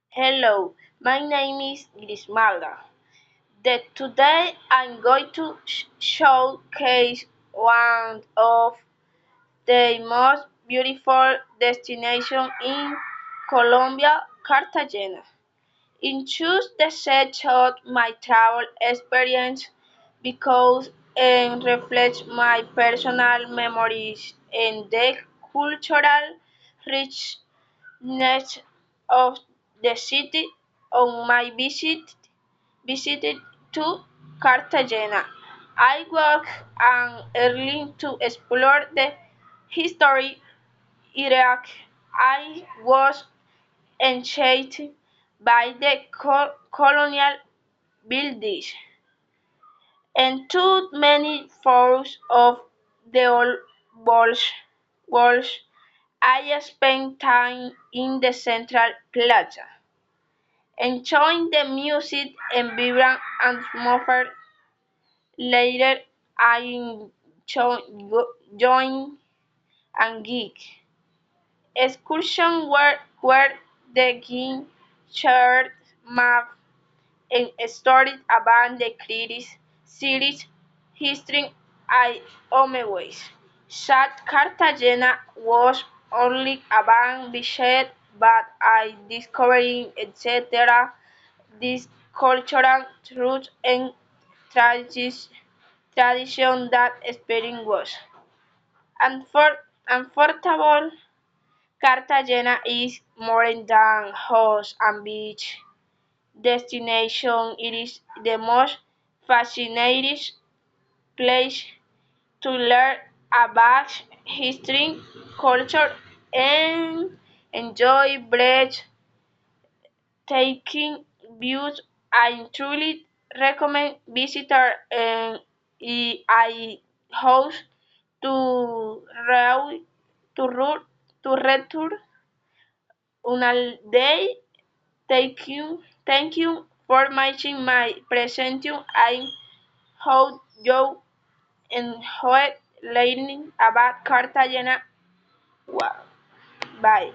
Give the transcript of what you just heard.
Hello, my name is Grismalda. Today I'm going to showcase one of the most beautiful destinations in Colombia, Cartagena. I choose the set of my travel experience because it reflects my personal memories and the cultural richness of the city. On my visit to Cartagena, I woke up early to explore the history Iraq. I was enchanted by the colonial buildings and too many photos of the old walls. I spent time in the central plaza, enjoying the music and vibrant atmosphere. Later, I joined a geek excursion where the guide shared maps and stories about the city's history and always said Cartagena was only about beaches, but I discovered etc. This cultural roots and tradition that experience was. Unforgettable. Cartagena is more than host and beach destination. It is the most fascinating place to learn about history, culture, and enjoy breathtaking views. I truly recommend visitor and I hope to reu- to ru- to return una day. Thank you for matching my presentation. I hope you enjoyed learning about Cartagena. Wow. Bye.